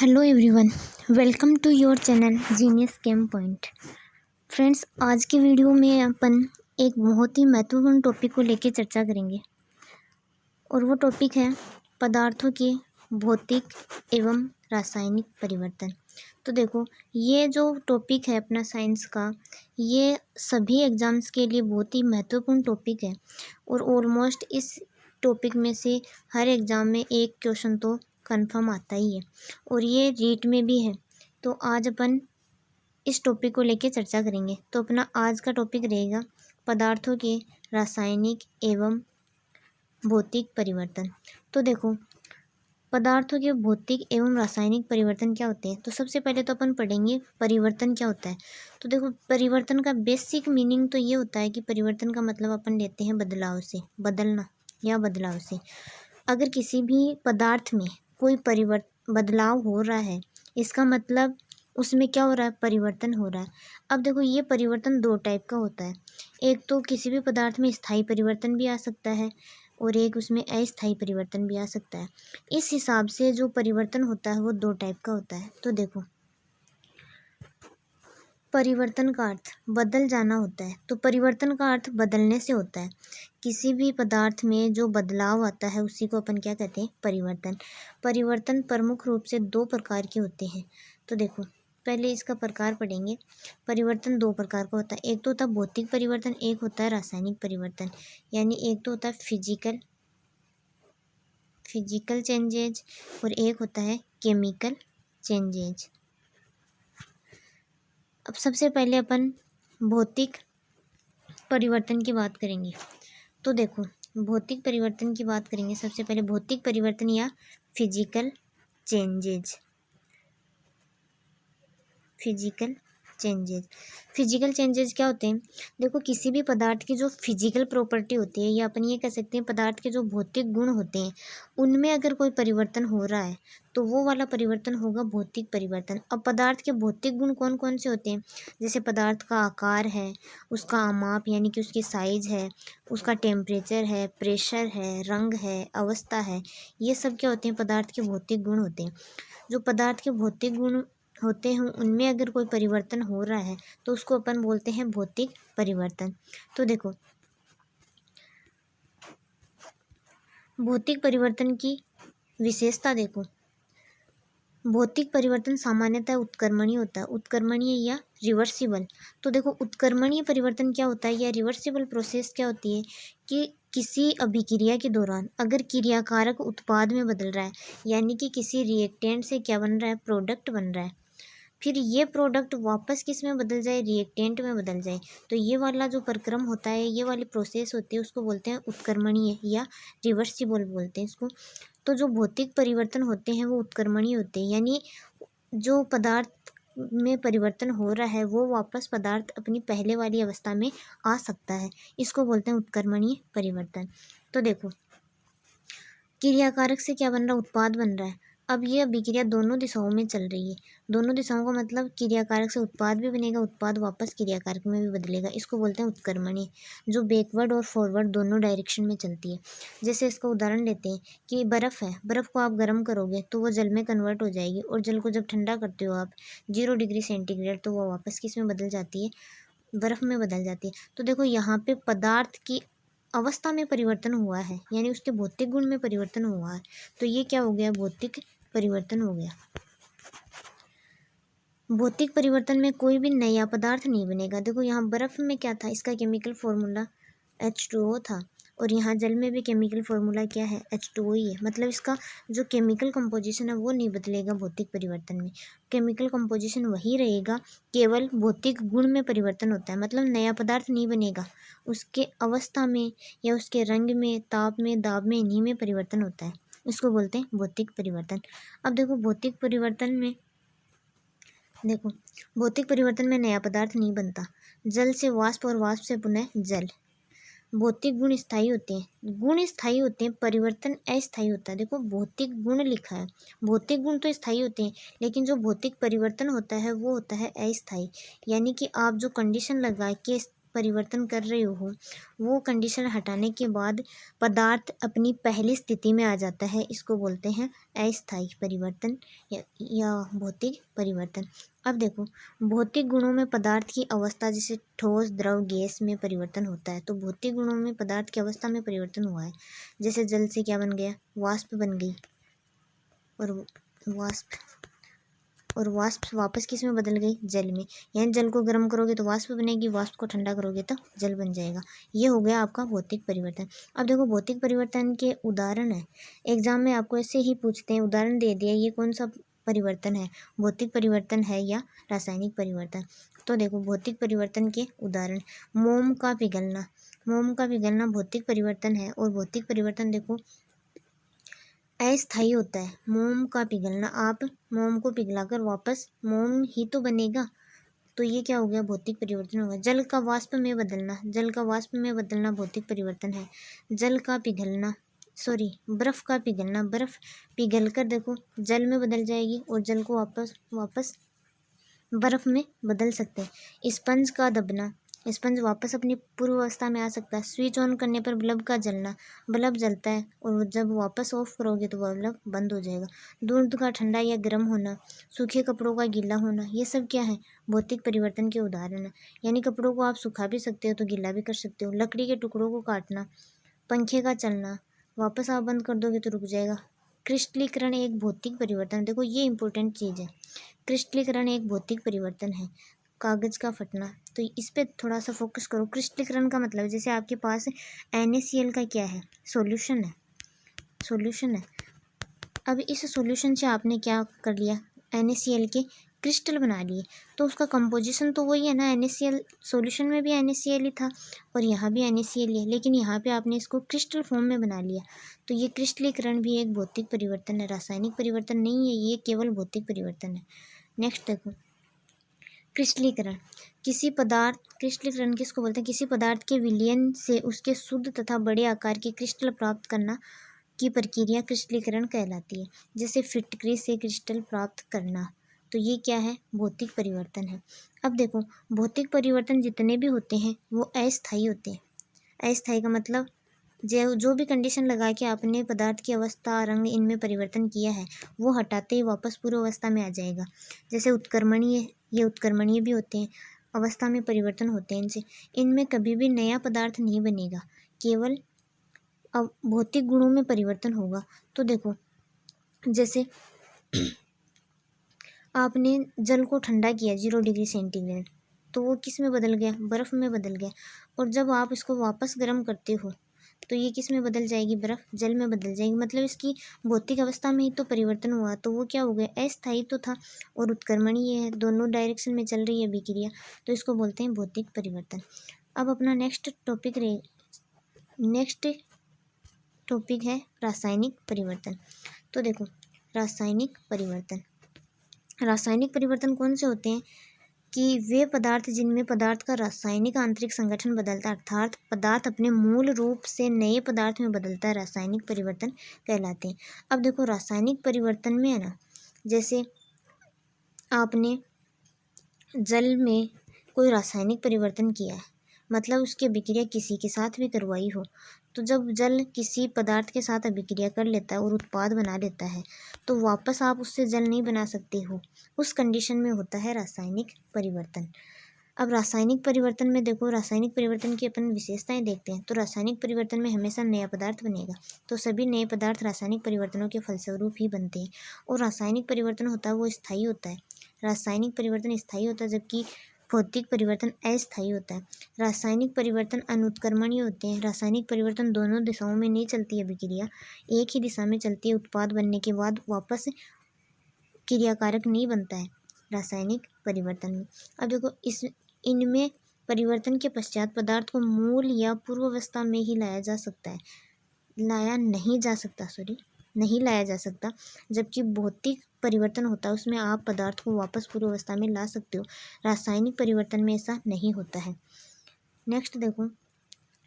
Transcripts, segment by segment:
Hello everyone, welcome to your channel genius game point. Friends, आज की video में अपन एक बहुत ही महत्वपूर्ण टॉपिक को लेकर चर्चा करेंगे और वो टॉपिक है पदार्थों के भौतिक एवं रासायनिक परिवर्तन। तो देखो, ये जो टॉपिक है अपना साइंस का, ये सभी एग्ज़ाम्स के लिए बहुत ही महत्वपूर्ण टॉपिक है और ऑलमोस्ट इस टॉपिक में से हर एग्ज़ाम में एक क्वेश्चन तो कंफर्म आता ही है और ये रीट में भी है। तो आज अपन इस टॉपिक को लेकर चर्चा करेंगे। तो अपना आज का टॉपिक रहेगा पदार्थों के रासायनिक एवं भौतिक परिवर्तन। तो देखो, पदार्थों के भौतिक एवं रासायनिक परिवर्तन क्या होते हैं। तो सबसे पहले तो अपन पढ़ेंगे परिवर्तन क्या होता है। तो देखो, परिवर्तन का बेसिक मीनिंग तो ये होता है कि परिवर्तन का मतलब अपन लेते हैं बदलाव से, बदलना या बदलाव से। अगर किसी भी पदार्थ में कोई बदलाव हो रहा है, इसका मतलब उसमें क्या हो रहा है, परिवर्तन हो रहा है। अब देखो, ये परिवर्तन दो टाइप का होता है। एक तो किसी भी पदार्थ में स्थायी परिवर्तन भी आ सकता है और एक उसमें अस्थायी परिवर्तन भी आ सकता है। इस हिसाब से जो परिवर्तन होता है वो दो टाइप का होता है। तो देखो, परिवर्तन का अर्थ बदल जाना होता है। तो परिवर्तन का अर्थ बदलने से होता है। किसी भी पदार्थ में जो बदलाव आता है उसी को अपन क्या कहते हैं, परिवर्तन। परिवर्तन प्रमुख रूप से दो प्रकार के होते हैं। तो देखो, पहले इसका प्रकार पढ़ेंगे। परिवर्तन दो प्रकार का होता है। एक तो होता है भौतिक परिवर्तन, एक होता है रासायनिक परिवर्तन। यानी एक तो होता है फिजिकल चेंजेज और एक होता है केमिकल चेंजेज। अब सबसे पहले अपन भौतिक परिवर्तन की बात करेंगे। तो देखो, भौतिक परिवर्तन की बात करेंगे। सबसे पहले भौतिक परिवर्तन या फिजिकल चेंजेज। फिजिकल चेंजेज क्या होते हैं। देखो, किसी भी पदार्थ की जो फिजिकल प्रॉपर्टी होती है या अपन ये कह सकते हैं पदार्थ के जो भौतिक गुण होते हैं, उनमें अगर कोई परिवर्तन हो रहा है तो वो वाला परिवर्तन होगा भौतिक परिवर्तन। अब पदार्थ के भौतिक गुण कौन कौन से होते हैं, जैसे पदार्थ का आकार है, उसका आमाप यानी कि उसकी साइज है, उसका टेम्परेचर है, प्रेशर है, रंग है, अवस्था है, ये सब क्या होते हैं, पदार्थ के भौतिक गुण होते हैं। जो पदार्थ के भौतिक गुण होते हैं उनमें अगर कोई परिवर्तन हो रहा है तो उसको अपन बोलते हैं भौतिक परिवर्तन। तो देखो, भौतिक परिवर्तन की विशेषता देखो। भौतिक परिवर्तन सामान्यतः उत्क्रमणीय होता है, उत्क्रमणीय या रिवर्सिबल। तो देखो, उत्क्रमणीय परिवर्तन क्या होता है या रिवर्सिबल प्रोसेस क्या होती है कि किसी अभिक्रिया के दौरान अगर क्रियाकारक उत्पाद में बदल रहा है, यानी कि किसी रिएक्टेंट से क्या बन रहा है, प्रोडक्ट बन रहा है, फिर ये प्रोडक्ट वापस किस में बदल जाए, रिएक्टेंट में बदल जाए, तो ये वाला जो प्रक्रम होता है, ये वाली प्रोसेस होती है, उसको बोलते हैं उत्क्रमणीय या रिवर्सिबल बोलते हैं इसको। तो जो भौतिक परिवर्तन होते हैं वो उत्क्रमणीय होते हैं, यानी जो पदार्थ में परिवर्तन हो रहा है वो वापस पदार्थ अपनी पहले वाली अवस्था में आ सकता है, इसको बोलते हैं उत्क्रमणीय परिवर्तन। तो देखो, क्रियाकारक से क्या बन रहा है, उत्पाद बन रहा है। अब ये अभिक्रिया दोनों दिशाओं में चल रही है। दोनों दिशाओं का मतलब क्रियाकारक से उत्पाद भी बनेगा, उत्पाद वापस क्रियाकारक में भी बदलेगा, इसको बोलते हैं उत्क्रमणीय, जो बैकवर्ड और फॉरवर्ड दोनों डायरेक्शन में चलती है। जैसे इसका उदाहरण लेते हैं कि बर्फ़ है, बर्फ़ को आप गर्म करोगे तो वो जल में कन्वर्ट हो जाएगी और जल को जब ठंडा करते हो आप 0 डिग्री सेंटीग्रेड, तो वो वापस किस में बदल जाती है, बर्फ़ में बदल जाती है। तो देखो, यहाँ पे पदार्थ की अवस्था में परिवर्तन हुआ है, यानी उसके भौतिक गुण में परिवर्तन हुआ है, तो ये क्या हो गया, भौतिक परिवर्तन हो गया। भौतिक परिवर्तन में कोई भी नया पदार्थ नहीं बनेगा। देखो, यहाँ बर्फ में क्या था, इसका केमिकल फॉर्मूला H2O था और यहाँ जल में भी केमिकल फॉर्मूला क्या है, H2O ही है। मतलब इसका जो केमिकल कंपोजिशन है वो नहीं बदलेगा भौतिक परिवर्तन में, केमिकल कंपोजिशन वही रहेगा, केवल भौतिक गुण में परिवर्तन होता है। मतलब नया पदार्थ नहीं बनेगा, उसके अवस्था में या उसके रंग में, ताप में, दाब में, इन्हीं में परिवर्तन होता है, इसको बोलते हैं भौतिक परिवर्तन। अब देखो, भौतिक परिवर्तन में नया पदार्थ नहीं बनता, जल से वाष्प और वाष्प से पुनः जल। भौतिक गुण स्थायी होते हैं, गुण स्थायी होते हैं, परिवर्तन अस्थायी होता है। देखो, भौतिक गुण लिखा है, भौतिक गुण तो स्थायी होते हैं, लेकिन जो भौतिक परिवर्तन होता है वो होता है अस्थायी। यानी कि आप जो कंडीशन लगा के परिवर्तन कर रहे हो वो कंडीशन हटाने के बाद पदार्थ अपनी पहली स्थिति में आ जाता है, इसको बोलते हैं अस्थायी परिवर्तन या भौतिक परिवर्तन। अब देखो, भौतिक गुणों में पदार्थ की अवस्था जैसे ठोस, द्रव, गैस में परिवर्तन होता है। तो भौतिक गुणों में पदार्थ की अवस्था में परिवर्तन हुआ है। जैसे जल से क्या बन गया, वाष्प बन गई, और वाष्प वापस किस में बदल गई, जल में। यानी जल को गर्म करोगे तो वाष्प बनेगी, वाष्प को ठंडा करोगे तो जल बन जाएगा। ये हो गया आपका भौतिक परिवर्तन। अब देखो, भौतिक परिवर्तन के उदाहरण है, एग्जाम में आपको ऐसे ही पूछते हैं, उदाहरण दे दिया, ये कौन सा परिवर्तन है, भौतिक परिवर्तन है या रासायनिक परिवर्तन। तो देखो, भौतिक परिवर्तन के उदाहरण, मोम का पिघलना। मोम का पिघलना भौतिक परिवर्तन है, और भौतिक परिवर्तन देखो अस्थायी होता है। मोम का पिघलना, आप मोम को पिघलाकर वापस मोम ही तो बनेगा, तो ये क्या हो गया, भौतिक परिवर्तन होगा। जल का वाष्प में बदलना, जल का वाष्प में बदलना भौतिक परिवर्तन है। जल का पिघलना, बर्फ का पिघलना, बर्फ पिघल कर देखो जल में बदल जाएगी, और जल को वापस बर्फ में बदल सकते हैं। स्पंज का दबना, स्पंज वापस अपनी पूर्व अवस्था में आ सकता है। स्विच ऑन करने पर बल्ब का जलना, बल्ब जलता है और जब वापस ऑफ करोगे तो बल्ब बंद हो जाएगा। दूध का ठंडा या गर्म होना, सूखे कपड़ों का गीला होना, ये सब क्या है, भौतिक परिवर्तन के उदाहरण है। यानी कपड़ों को आप सुखा भी सकते हो तो गीला भी कर सकते हो। लकड़ी के टुकड़ों को काटना, पंखे का चलना, वापस आप बंद कर दोगे तो रुक जाएगा। क्रिस्टलीकरण एक भौतिक परिवर्तन, देखो ये इंपॉर्टेंट चीज़ है। क्रिस्टलीकरण एक भौतिक परिवर्तन है। कागज का फटना, तो इस पे थोड़ा सा फोकस करो। क्रिस्टलीकरण का मतलब जैसे आपके पास NaCl का क्या है, सॉल्यूशन है। अब इस सॉल्यूशन से आपने क्या कर लिया, NaCl के क्रिस्टल बना लिए, तो उसका कंपोजिशन तो वही है ना, NaCl, सॉल्यूशन में भी NaCl ही था और यहाँ भी NaCl ही है, लेकिन यहाँ पे आपने इसको क्रिस्टल फॉर्म में बना लिया। तो ये क्रिस्टलीकरण भी एक भौतिक परिवर्तन है, रासायनिक परिवर्तन नहीं है, ये केवल भौतिक परिवर्तन है। नेक्स्ट देखो, क्रिस्टलीकरण क्रिस्टलीकरण किसको बोलते हैं, किसी पदार्थ के विलयन से उसके शुद्ध तथा बड़े आकार के क्रिस्टल प्राप्त करना की प्रक्रिया क्रिस्टलीकरण कहलाती है। जैसे फिटकरी से क्रिस्टल प्राप्त करना, तो ये क्या है, भौतिक परिवर्तन है। अब देखो, भौतिक परिवर्तन जितने भी होते हैं वो अस्थायी होते हैं। अस्थायी का मतलब जो भी कंडीशन लगा के आपने पदार्थ की अवस्था, रंग, इनमें परिवर्तन किया है वो हटाते ही वापस पूर्व अवस्था में आ जाएगा। जैसे उत्क्रमणीय, ये उत्क्रमणीय भी होते हैं, अवस्था में परिवर्तन होते हैं इनसे। इनमें कभी भी नया पदार्थ नहीं बनेगा, केवल अब भौतिक गुणों में परिवर्तन होगा। तो देखो, जैसे आपने जल को ठंडा किया 0 डिग्री सेंटीग्रेड, तो वो किस में बदल गया, बर्फ़ में बदल गया। और जब आप इसको वापस गर्म करते हो तो ये किस में बदल जाएगी, बर्फ़ जल में बदल जाएगी। मतलब इसकी भौतिक अवस्था में ही तो परिवर्तन हुआ, तो वो क्या हो गया, अस्थायी तो था और उत्क्रमणीय है, दोनों डायरेक्शन में चल रही है अभिक्रिया, तो इसको बोलते हैं भौतिक परिवर्तन। अब अपना नेक्स्ट टॉपिक है रासायनिक परिवर्तन। तो देखो, रासायनिक परिवर्तन कौन से होते हैं कि वे पदार्थ जिनमें पदार्थ का रासायनिक आंतरिक संगठन बदलता है, अर्थात पदार्थ अपने मूल रूप से नए पदार्थ में बदलता है, रासायनिक परिवर्तन कहलाते हैं। अब देखो, रासायनिक परिवर्तन में है ना, जैसे आपने जल में कोई रासायनिक परिवर्तन किया है, मतलब उसकी अभिक्रिया किसी के साथ भी करवाई हो, तो जब जल किसी पदार्थ के साथ अभिक्रिया कर लेता है और उत्पाद बना लेता है, तो वापस आप उससे जल नहीं बना सकते हो, उस कंडीशन में होता है रासायनिक परिवर्तन। अब रासायनिक परिवर्तन में देखो, रासायनिक परिवर्तन की अपन विशेषताएं देखते हैं। तो रासायनिक परिवर्तन में हमेशा नया पदार्थ बनेगा, तो सभी नए पदार्थ रासायनिक परिवर्तनों के फलस्वरूप ही बनते हैं। और रासायनिक परिवर्तन होता है वो स्थायी होता है, रासायनिक परिवर्तन स्थायी होता है, जबकि भौतिक परिवर्तन अस्थायी होता है। रासायनिक परिवर्तन अनुत्क्रमणीय होते हैं, रासायनिक परिवर्तन दोनों दिशाओं में नहीं चलती है अभिक्रिया, एक ही दिशा में चलती है, उत्पाद बनने के बाद वापस क्रियाकारक नहीं बनता है रासायनिक परिवर्तन में। अब देखो, इनमें परिवर्तन के पश्चात पदार्थ को मूल या पूर्वावस्था में ही नहीं लाया जा सकता, जबकि भौतिक परिवर्तन होता है उसमें आप पदार्थ को वापस पूर्वावस्था में ला सकते हो। रासायनिक परिवर्तन में ऐसा नहीं होता है। नेक्स्ट देखो,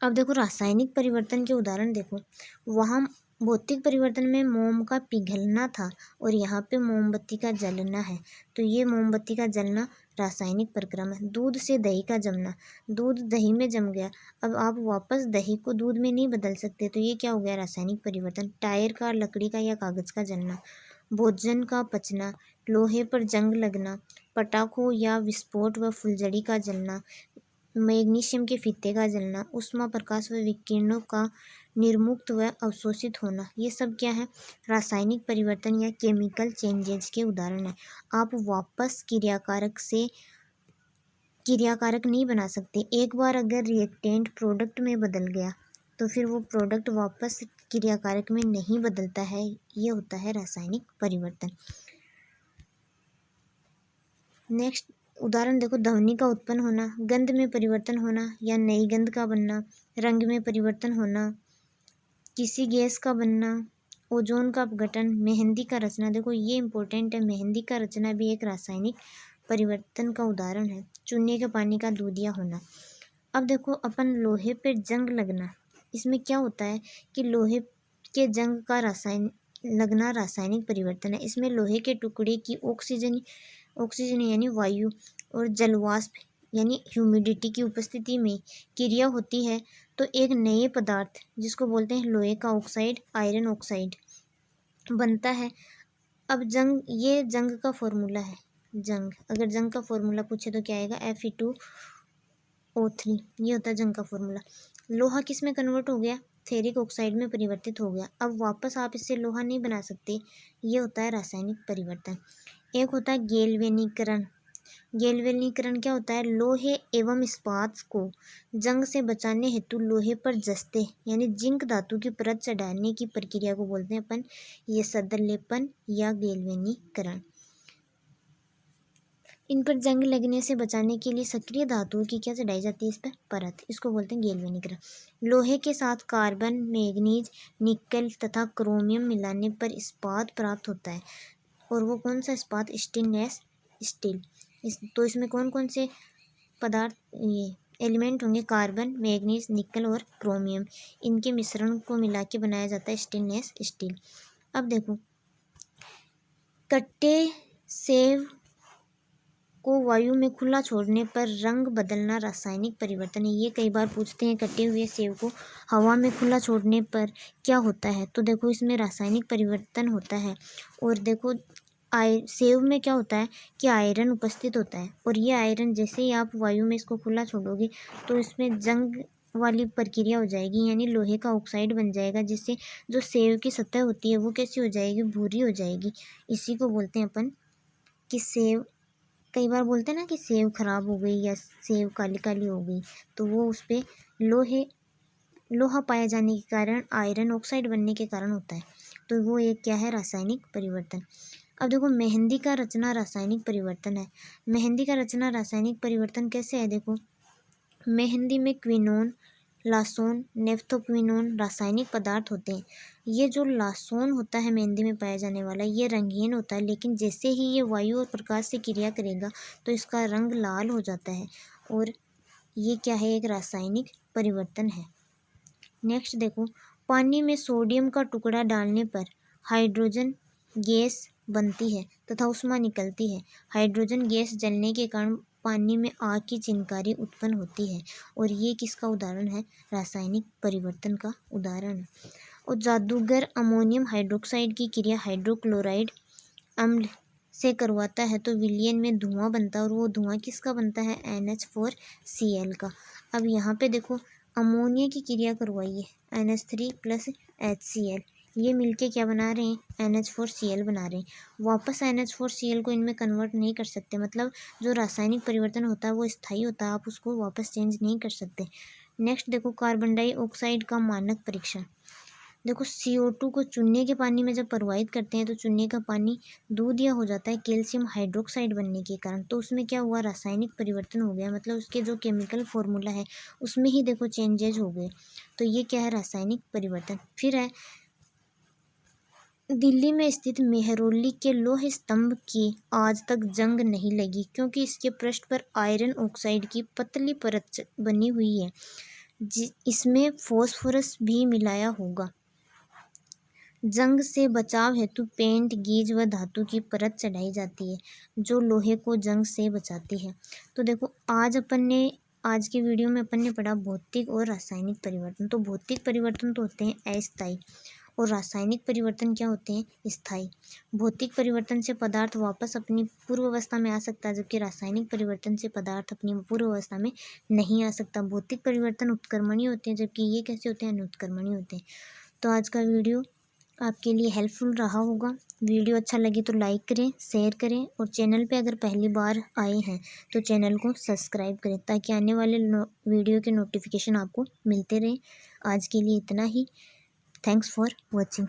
अब देखो रासायनिक परिवर्तन के उदाहरण देखो, वहाँ भौतिक परिवर्तन में मोम का पिघलना था और यहाँ पे मोमबत्ती का जलना है। तो ये मोमबत्ती का जलना रासायनिक प्रक्रम है। दूध से दही का जमना, दूध दही में जम गया, अब आप वापस दही को दूध में नहीं बदल सकते, तो ये क्या हो गया, रासायनिक परिवर्तन। टायर का, लकड़ी का या कागज का जलना, भोजन का पचना, लोहे पर जंग लगना, पटाखों या विस्फोट व फुलझड़ी का जलना, मैग्नीशियम के फीते का जलना, ऊष्मा प्रकाश व विकिरणों का निर्मुक्त व अवशोषित होना, ये सब क्या है, रासायनिक परिवर्तन या केमिकल चेंजेज के उदाहरण है। आप वापस क्रियाकारक नहीं बना सकते। एक बार अगर रिएक्टेंट प्रोडक्ट में बदल गया तो फिर वो प्रोडक्ट वापस क्रियाकारक में नहीं बदलता है, ये होता है रासायनिक परिवर्तन। नेक्स्ट उदाहरण देखो, ध्वनि का उत्पन्न होना, गंध में परिवर्तन होना या नई गंध का बनना, रंग में परिवर्तन होना, किसी गैस का बनना, ओजोन का अपघटन, मेहंदी का रचना। देखो ये इंपॉर्टेंट है, मेहंदी का रचना भी एक रासायनिक परिवर्तन का उदाहरण है। चूने के पानी का दूधिया होना। अब देखो अपन लोहे पे जंग लगना, इसमें क्या होता है कि लोहे के जंग का लगना रासायनिक परिवर्तन है। इसमें लोहे के टुकड़े की ऑक्सीजन यानी वायु और जलवाष्प यानी ह्यूमिडिटी की उपस्थिति में क्रिया होती है तो एक नए पदार्थ जिसको बोलते हैं लोहे का ऑक्साइड, आयरन ऑक्साइड बनता है। अब ये जंग का फॉर्मूला है। अगर जंग का फॉर्मूला पूछे तो क्या आएगा, Fe2O3, ये होता है जंग का फॉर्मूला। लोहा किस में कन्वर्ट हो गया, फेरिक ऑक्साइड में परिवर्तित हो गया। अब वापस आप इससे लोहा नहीं बना सकते, ये होता है रासायनिक परिवर्तन। एक होता है गैल्वेनीकरण। गैल्वेनीकरण क्या होता है, लोहे एवं इस्पात को जंग से बचाने हेतु लोहे पर जस्ते यानी जिंक धातु की परत चढ़ाने की प्रक्रिया को बोलते हैं अपन ये सदलेपन या गैल्वेनीकरण। इन पर जंग लगने से बचाने के लिए सक्रिय धातुओं की क्या चढ़ाई जाती है, इस पर परत, इसको बोलते हैं गैल्वेनीकरण। लोहे के साथ कार्बन, मैग्नीज, निकल तथा क्रोमियम मिलाने पर इस्पात प्राप्त होता है और वो कौन सा इस्पात, स्टेनलेस स्टील। तो इसमें कौन कौन से पदार्थ, ये एलिमेंट होंगे, कार्बन, मैग्नीज, निकल और क्रोमियम, इनके मिश्रण को मिला के बनाया जाता है स्टेनलेस स्टील। अब देखो, कट्टे सेब को वायु में खुला छोड़ने पर रंग बदलना रासायनिक परिवर्तन है। ये कई बार पूछते हैं, कटे हुए सेब को हवा में खुला छोड़ने पर क्या होता है, तो देखो इसमें रासायनिक परिवर्तन होता है। और देखो सेब में क्या होता है कि आयरन उपस्थित होता है और ये आयरन जैसे ही आप वायु में इसको खुला छोड़ोगे तो इसमें जंग वाली प्रक्रिया हो जाएगी, यानी लोहे का ऑक्साइड बन जाएगा, जिससे जो सेब की सतह होती है वो कैसी हो जाएगी, भूरी हो जाएगी। इसी को बोलते हैं अपन कि सेब, कई बार बोलते हैं ना कि सेब खराब हो गई या सेब काली काली हो गई, तो वो उस पर लोहा पाए जाने के कारण, आयरन ऑक्साइड बनने के कारण होता है। तो वो एक क्या है, रासायनिक परिवर्तन। अब देखो, मेहंदी का रचना रासायनिक परिवर्तन है। मेहंदी का रचना रासायनिक परिवर्तन कैसे है, देखो मेहंदी में क्विनोन, लासोन, नेफ्थोक्विनोन रासायनिक पदार्थ होते हैं। ये जो लासोन होता है मेहंदी में पाया जाने वाला, ये रंगीन होता है, लेकिन जैसे ही ये वायु और प्रकाश से क्रिया करेगा तो इसका रंग लाल हो जाता है और ये क्या है, एक रासायनिक परिवर्तन है। नेक्स्ट देखो, पानी में सोडियम का टुकड़ा डालने पर हाइड्रोजन गैस बनती है तथा ऊष्मा निकलती है। हाइड्रोजन गैस जलने के कारण पानी में आग की चिनगारी उत्पन्न होती है और ये किसका उदाहरण है, रासायनिक परिवर्तन का उदाहरण है। और जादूगर अमोनियम हाइड्रोक्साइड की क्रिया हाइड्रोक्लोराइड अम्ल से करवाता है तो विलयन में धुआं बनता है और वो धुआं किसका बनता है, NH4Cl का। अब यहाँ पे देखो, अमोनिया की क्रिया करवाइए, NH3+HCl, ये मिलके क्या बना रहे हैं, NH4Cl बना रहे हैं। वापस NH4Cl को इनमें कन्वर्ट नहीं कर सकते, मतलब जो रासायनिक परिवर्तन होता है वो स्थायी होता है, आप उसको वापस चेंज नहीं कर सकते। नेक्स्ट देखो, कार्बन डाइऑक्साइड का मानक परीक्षण। देखो CO2 को चूने के पानी में जब प्रवाहित करते हैं तो चूने का पानी दूध या हो जाता है कैल्शियम हाइड्रोक्साइड बनने के कारण। तो उसमें क्या हुआ, रासायनिक परिवर्तन हो गया, मतलब उसके जो केमिकल फॉर्मूला है उसमें ही देखो चेंजेज हो गए। तो ये क्या है, रासायनिक परिवर्तन। फिर है, दिल्ली में स्थित मेहरौली के लौह स्तंभ की आज तक जंग नहीं लगी क्योंकि इसके पृष्ठ पर आयरन ऑक्साइड की पतली परत बनी हुई है, इसमें फॉस्फोरस भी मिलाया होगा। जंग से बचाव हेतु पेंट, गीज व धातु की परत चढ़ाई जाती है जो लोहे को जंग से बचाती है। तो देखो आज के वीडियो में अपन ने पढ़ा भौतिक और रासायनिक परिवर्तन। तो भौतिक परिवर्तन तो होते हैं अस्थायी और रासायनिक परिवर्तन क्या होते हैं, स्थायी। भौतिक परिवर्तन से पदार्थ वापस अपनी पूर्व अवस्था में आ सकता है, जबकि रासायनिक परिवर्तन से पदार्थ अपनी पूर्व अवस्था में नहीं आ सकता। भौतिक परिवर्तन उत्क्रमणीय होते हैं, जबकि ये कैसे होते हैं, अनुत्क्रमणीय होते हैं। तो आज का वीडियो आपके लिए हेल्पफुल रहा होगा। वीडियो अच्छा लगे तो लाइक करें, शेयर करें और चैनल पे अगर पहली बार आए हैं तो चैनल को सब्सक्राइब करें ताकि आने वाले वीडियो के नोटिफिकेशन आपको मिलते रहें। आज के लिए इतना ही। Thanks for watching.